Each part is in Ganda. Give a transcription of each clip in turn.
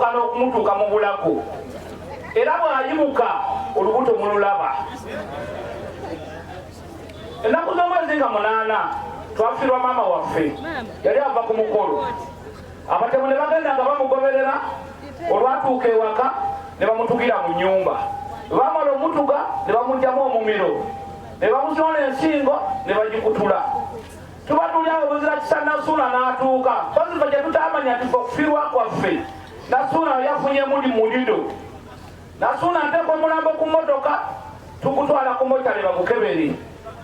n'atuuka n'okumutuuka mu bulago era bw'ayimuka olubuto mululaba. Ennaku z'omwezi nga 8 twafiirwa maama waffe yali ava ku mukolo. Abatemu ne bagenda nga bamugoberera, olwatuuka ewaka ne bamutugira mu nnyumba. Bamala omutuga ne bamugyamu omumiro, ne bamuzola ensingo ne bagikutula. Tuba tuli awo buzira kisa Nasuuna n'atuuka. Baziva gye tutamanya nti okufiirwa kwaffe Nasuuna yafunye muli mulido. Nasuuna nteeka omulambo ku mmotoka tugutwala ku motale bagukebere.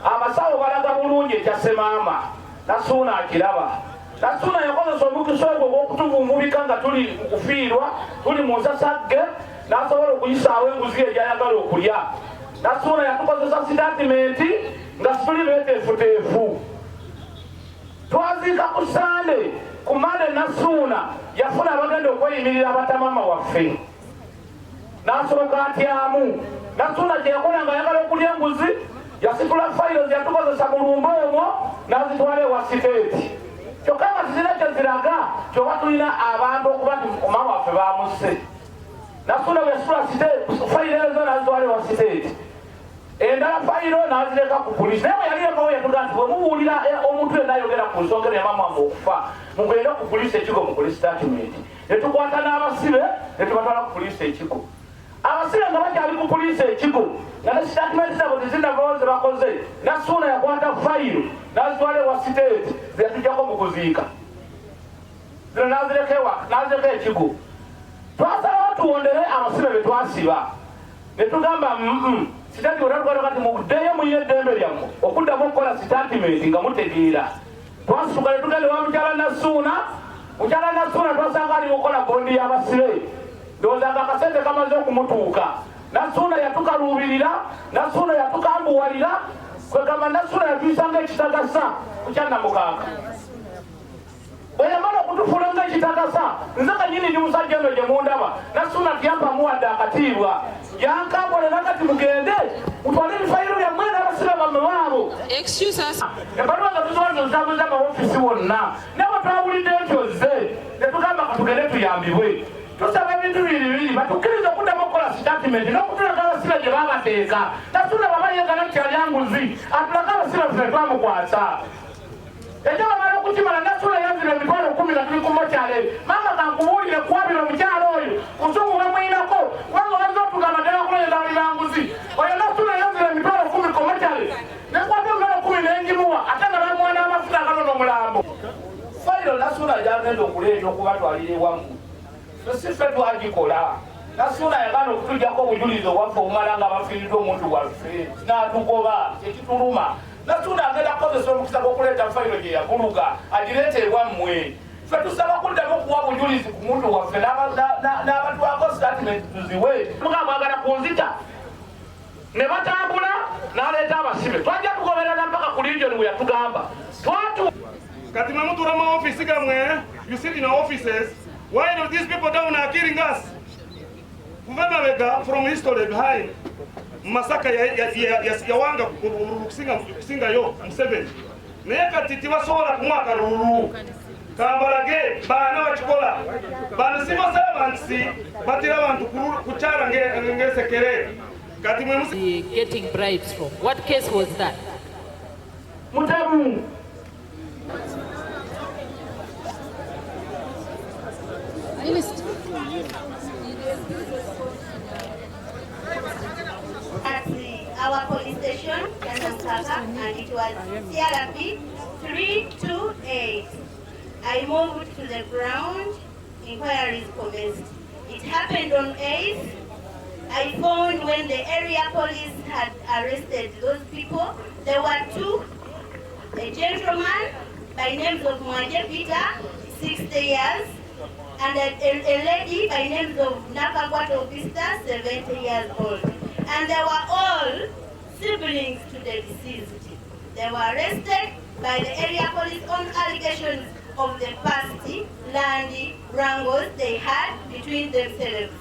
Abasawo balaga bulungi ekyase maama. Nasuuna akiraba. Nasuuna yakozesa omukisa ogwo ogw'okutuvumubika nga tuli mu kufiirwa, tuli mu nsasagge, n'asobola okuyisaawo enguzi egyayagala okulya. Nasuuna yatukozesa sitatimenti nga situli beeteefuteefu. Twaziika ku Sande, ku Mande Nasuuna yafuna abagenda okweyimirira abatamama waffe. N'asooka atyamu. Nasuuna kye yakola nga ayagala okulya enguzi, yasitula fayiro yatukozesa mu lumba omwo n'azitwala ewa siteeti. Kyokka nga zirina kye ziraga kyoba tulina abantu okuba nti maama waffe baamusse. Nasuuna bwe yasitula fayiro ezo n'azitwala ewa siteeti. Endala fayiro n'azireka ku poliisi. Naye bwe yali ekawo yatuga nti bwe mubuulira omuntu yenna ayogera ku nsonga ya maama waffe okufa, mugende ku poliisi ekigo mukole sitatimenti. Ne tukwata n'abasibe ne tubatwala ku poliisi ekigo. Abasibe nga bakyali ku poliisi ekigo nga ne sitatimenti zaabwe tezinnavaawo ze bakoze, Nasuuna yakwata fayiro n'azitwala ewa siteeti ze yatujjako mu kuziika. Zino n'azireka ekigo. Twasalawo tuwondere abasibe be twasiba. Ne tugamba sitaati bwetatukwata kati muddeyo muyina eddembe lyammwe okuddamu okukola sitatimenti nga mutegeera. Twasituka ne tugenda ewa mukyala Nasuuna. Mukyala Nasuuna twasanga ali mukola bondi y'abasibe. Ndowooza nga akasente kamaze okumutuuka. Nasuuna yatukaluubirira, Nasuuna yatukambuwalira, kwegamba Nasuuna yatuyisanga ekitagasa ku Kyannamukaaga. Bwe yamala okutufuula ng'ekitagasa, nze kanyini ndi musajja ono gye mundaba, Nasuuna tyampamuwadde akatiibwa. Yankambolera kati mugende mutwale ebifayiro byammwe n'abasibe bammwe baabo. Ebbaluwa nga tusobola zozaguza amawofisi wonna. Naye bwe twawulidde ekyozze ne tugamba katugende tuyambibwe. Tusaba ebintu bibiri batukkiriza okuddamu okukola sitatimenti n'okutulaga abasibe gye baabateeka. Nasuuna baba yeegala kyali Enguzi atulaga abasibe ffe twamukwasa. Ekyo bamala okukimala Nasuuna yanzira emitwalo 10 nga tuli ku mokyale. Maama kankubuulire kuwabira omukyalo oyo kusungu bamuyinako kubanga baza otugamba ddala kulonda bali Enguzi. Oyo Nasuuna yanzira emitwalo 10 ku mokyale nekwata emitwalo 10 n'engimuwa ate nga bamuwa n'amafuta agalona omulambo. Fayiro Nasuuna gyagenda okuleeta okubatwalira ewamu. Si ffe twagikola. Nasuuna yagala okutujjako obujulizi obwaffe obumala nga bafiiriddwa omuntu waffe n'atugoba kyekituluma. Nasuuna agenda kukozesa omukisa gw'okuleeta fayiro gye yaguluga agireete ewammwe. Ffe tusaba kuddamu okuwa bujulizi ku muntu waffe n'abatwako sitatimenti tuziwe. Muga mwagala kunzita ne batambula n'aleeta abasibe. Twajja tugoberera mpaka ku region bwe yatugamba. Kati mwe mutuula mu office gamwe, you sit in our offices. Why do these people down are killing us? From history behind. Masaka yawanga kusinga yo Museveni. Naye kati tibasobola kumwaka lulu. Kambalage baana bakikola. Bano civil servants batira abantu kukyala ng'esekere. Kati mwe getting bribes from. What case was that? Mutamu. At our police station, and it was CRP 328. I moved to the ground, inquiries commenced. It happened on 8th. I found when the area police had arrested those people, there were two. A gentleman by names of agyebikka, 60 years, and a lady by names of Nakagwato Vista, 70 years old. And they were all siblings to the deceased. They were arrested by the area police on allegations of the past land wrangles they had between themselves.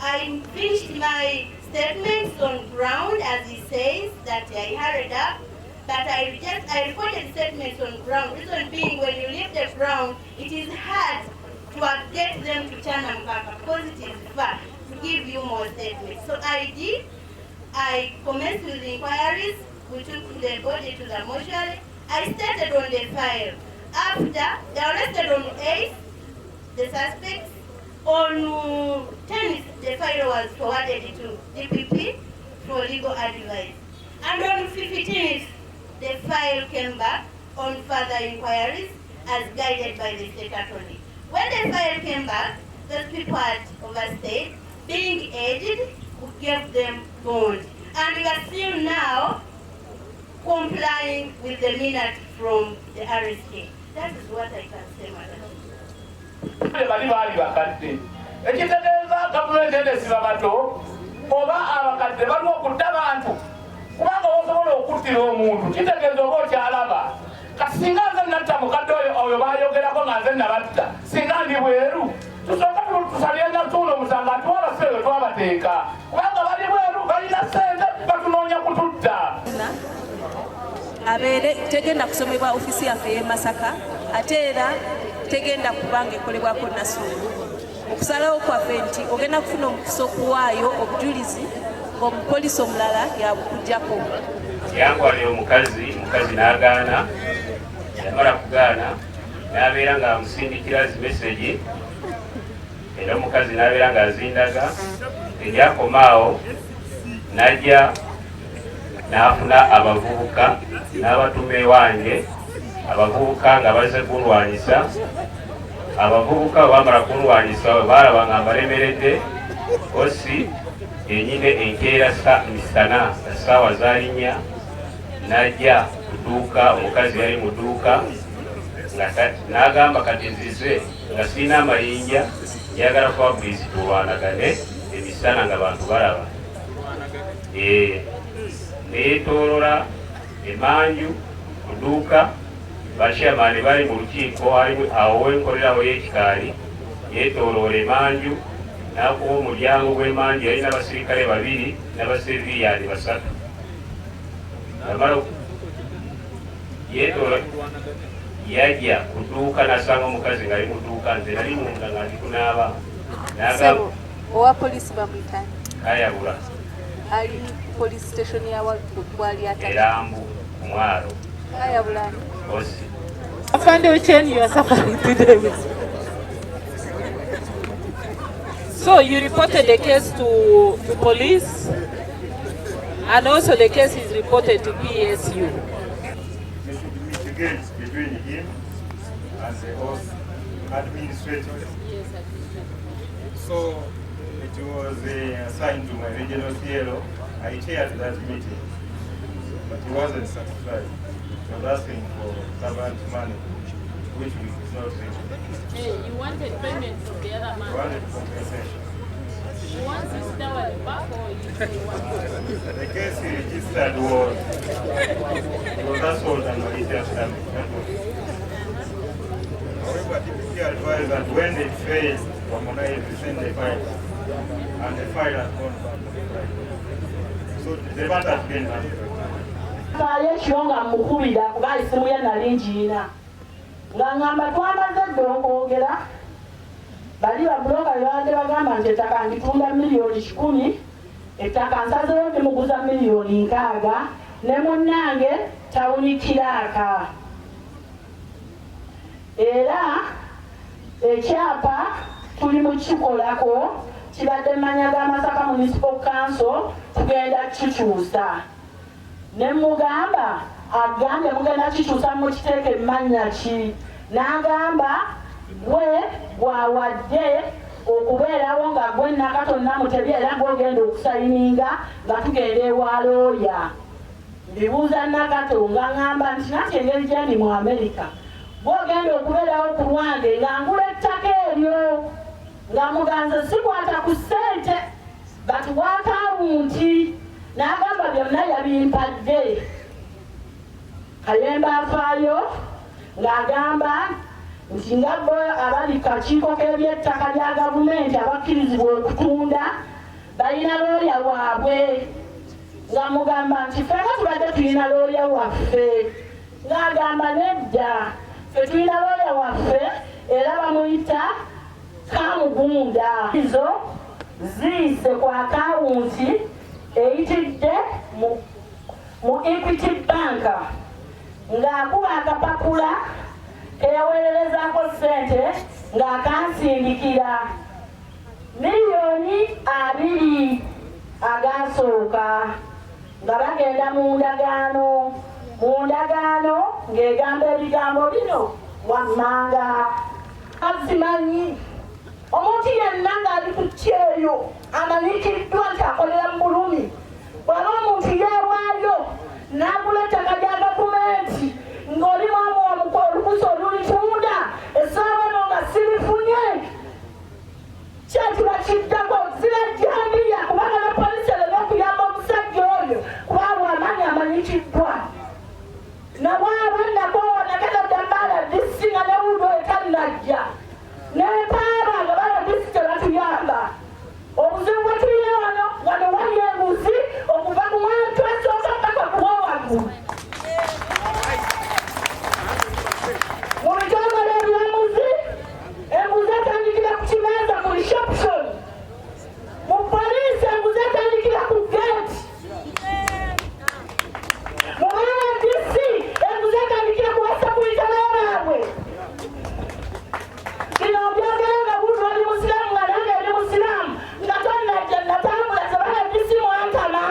I finished my statements on ground, as he says, that I hurried up, but I recorded statements on ground. Reason being, when you leave the ground, it is hard to get them to turn them back because it is far to give you more statements. So I commenced with the inquiries. We took the body to the mortuary. I started on the file. After they arrested on 8 the suspects, on 10 the file was forwarded to DPP for legal advice. And on 15th the file came back on further inquiries as guided by the state attorney. When the file came back, those people had overstayed, being aged, we gave them bond. And we are still now complying with the minute from the RSK. That is what I can say, madam. Ekitegeeza gavumenti endesiba bato oba abakadde balina okutta bantu kubanga osobola okuttira omuntu kitegeeza oba okyalaba kati singa nze natta mukadde oyo bayogerako nga nze nabatta singa ndi bweru tusooka tusalye natuuno omusanga twabasibe we twabateeka kubanga bali bweru balina ssente batunoonya kututta abeere tegenda kusomebwa ofisi yaffe y'e Masaka ate era tegenda kubanga ekolebwako nasungu okusalawo kwaffe nti ogenda kufuna omukisa okuwaayo obujulizi ng'omupoliisi omulala yabukujjako yangwalira omukazi n'agaana yamala kugaana n'abeera ng'amusindikira zi meseji era omukazi n'abeera ng'azindaga eryakomaawo n'ajja n'afuna abavubuka n'abatuma ewange abavubuka nga bazze kunwanyisa abavubuka bamala kunwanyisa baalaba nga mbalemeredde osi yenyine enkeera misana essaawa zaalinya n'ajja kuduuka omukazi yali mu dduuka n'agamba kati nzize nga sirina amayinja njagala Fabrice tulwanagane emisana nga bantu balaba neetoolola emanju kuduuka bashamani bali mu lukiiko awo wenkolerawo y'ekikaali yeetooloola emanju n'akuba omulyango gw'emanju yalina abasirikale 2 n'abaseviyani 3 amala yeetoola yajja kuduuka n'asanga omukazi ng'ali mu dduuka nze nali munda nga ndi kunaaba n'agamba Owa Police bamuyitani kayabula ali police station ya wali atali erambu omwalo kayabulani osi Afande Ochen, you are suffering today with. So you reported the case to police, and also the case is reported to PSU. There should be mitigates between him and the host administrator. Yes, So it was assigned to my regional CLO. I chaired that meeting, but he wasn't satisfied. He was asking for government money, which we could not reach. Hey, you wanted payment from the other He man. wanted compensation. You want his towel back or you want? The case he registered was assault and malicious damage. That was it. However, DPP advised that when they failed, Wamonai will send the file, and the file has gone back to the file. So the matter has been handled. Kaya shonga mukubira kuba isimu ya nalinjina ngangamba twamaze ddo okwogera bali babuloka bande bagamba nti ettaka nditunda $1,000,000 ettaka nsazeewo ndimuguza $6,000,000 ne munnange tawunikiraaka era ekyapa tuli mu kikolako kibadde manya ga Masaka Municipal Council tugenda kikyusa ne mugamba agambye mugenda kikyusa mu kiteeke emmanya ki n'agamba gwe bwawadde okubeerawo nga gwe nakatonna mutebye era gwogenda okusayininga nga tugenda ewa looya mbibuuza nakato nga ŋŋamba nti nati engeri gyendi mu Amerika gwogenda okubeerawo ku lwange nga ngula ettaka eryo nga muganza sikwata ku ssente batuwa akawunti n'agamba byonna yabimpadde Kayemba afaayo ng'agamba nti nga bo abali kakiiko k'ebyettaka lya gavumenti abakkirizibwa okutunda balina looya waabwe nga mugamba nti ffenga tubadde tulina looya waffe ng'agamba nedda ffe tulina looya waffe era bamuyita kamugunda izo ziyise ku akawunti eyitidde mu Equity Bank ng'akuba akapapula eyaweererezako ssente ng'akansindikira miliyoni 2 agasooka nga bagenda mu ndagaano ng'egamba ebigambo bino wammanga azimanyi omuntu yenna ng'ali ku kyeyo amanyikiddwa nti akolera mu bulumi bw'aba omuntu yeewaayo n'agula ettaka lya gavumenti ng'oli mwamu omukola olukusa olulitunda essaawa no nga sirifunye kyekiba kiddako zirajjambiya kubanga ne poliisi ereme okuyamba omusajja oyo kubanga amaanyi amanyikiddwa nabwaba nakoowa nagenda ddambaala disi nga ne wuudo etalirajja nempaaba nga bala disi tebatuyamba obuzibu bwe tulina wano wali enguzi okuva ku mwantu esooka mpaka kuwa waggulu mu bitongole ebyemuzi enguzi etandikira ku kimeeza ku reception mu poliisi enguzi etandikira ku gate mu RDC enguzi etandikira ku basakulita baabwe kino byogera nga buno oli musiraamu nga nange ndi musiraamu nga tonnajja natambula tebala disi mwantama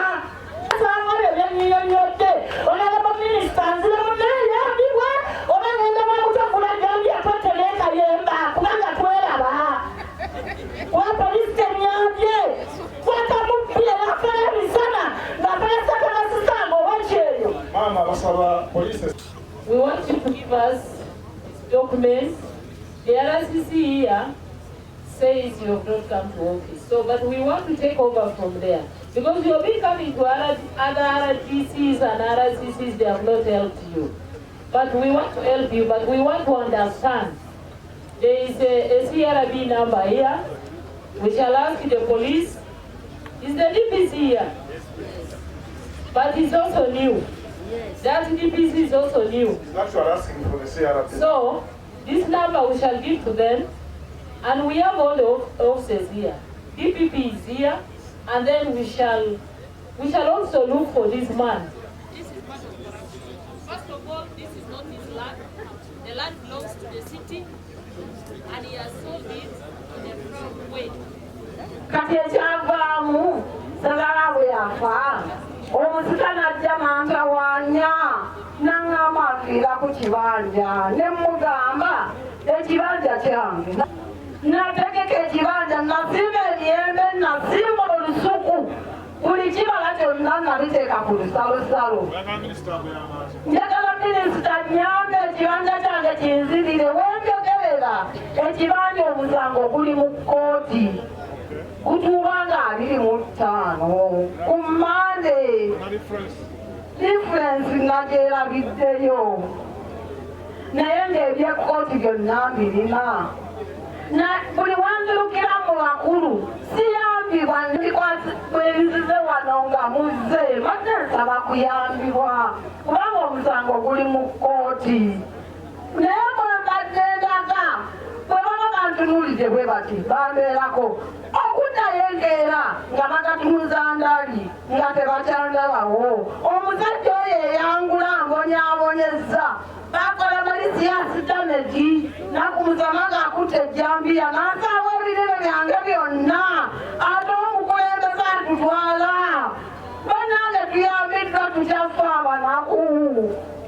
sangole ebyennyinnyonnyodde onalaba minisita nzire muneyambibwa oba ngenda mwakutokula gambye tweteleekayemba kubanga tweraba wa poliisi tenyambye kwakamubye nafala emisana ngapesakagasisanga oba kyeyo Mama basaba police. We want you to give us documents. The RCC here says you have not come to office. So, but we want to take over from there. Because you have been coming to other RTCs and RCCs, they have not helped you. But we want to help you, but we want to understand. There is a CRB number here. We shall ask the police. Is the DPC here? But it's also new. That DPC is also new. That's what you're asking for the CRP. So, this number we shall give to them, and we have all the officers here. DPP is here, and then we shall also look for this man. This is part of corruption. First of all, this is not his land. The land belongs to the city, and he has sold it in a wrong way. kati ekyavaamu sagala bwe yafa omusikana ajja mantawanya naŋŋamba afiira ku kibanja ne mugamba ekibanja kyange nategeka ekibanja nasimba emiyembe nasimba olusuku buli kibala kyonna nabiteeka ku lusalosalo njagala minisita nyambe ekibanja kyange kinzirire wenjogerera ekibanja omusango guli mu kkooti kutuubanga 25 ku Mande difference nagerabiddeyo naye ng'ebyekkooti byonna mbirina buli wanzirukira mu bakulu siyambibwa bwenzize wano nga muzze badde nsaba kuyambibwa kubanga omusango guli mu kkooti naye mwembadde ndaga bwe baba bantunuulidde bwe bati bambeerako okuddayo enkeera nga bagatunza ndali nga tebakyandalawo omusajja oyo eyangula mbonyaabonyezza bakola malisiasi damagi nakumusama ng'akutta ejjambiya n'asaawa ebiriro byange byonna ate omukulembeze atutwala banange tuyambiddwa tukyafa abanaku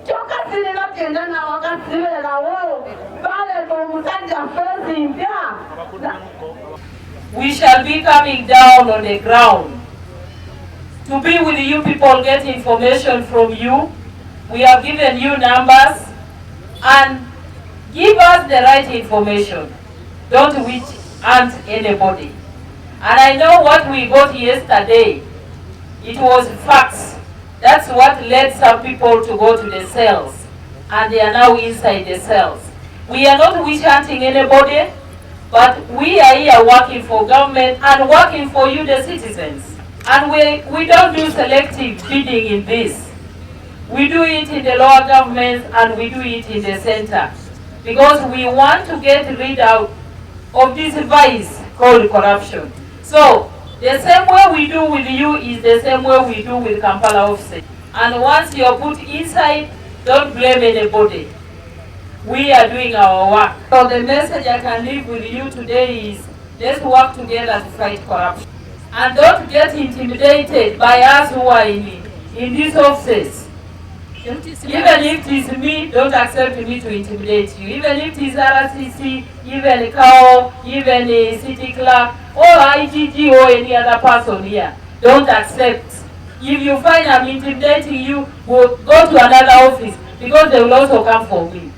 kyokka sirina kyenda nawakasibeerawo baleeta omusajja feesi mpya. We shall be coming down on the ground to be with you people, get information from you. We have given you numbers and give us the right information. Don't witch hunt anybody. And I know what we got yesterday. It was facts. That's what led some people to go to the cells. And they are now inside the cells. We are not witch hunting anybody, but we are here working for government and working for you, the citizens. And we don't do selective bidding in this. We do it in the lower governments and we do it in the center. Because we want to get rid of of this vice called corruption. So the same way we do with you is the same way we do with Kampala office. And once you're put inside, don't blame anybody. We are doing our work. So the message I can leave with you today is, let's work together to fight corruption. And don't get intimidated by us who are in these offices. Even if it is me, don't accept me to intimidate you. Even if it is RCC, even CAO, even a city clerk, or IGG or any other person here, don't accept. If you find I'm intimidating you, go to another office, because they will also come for me.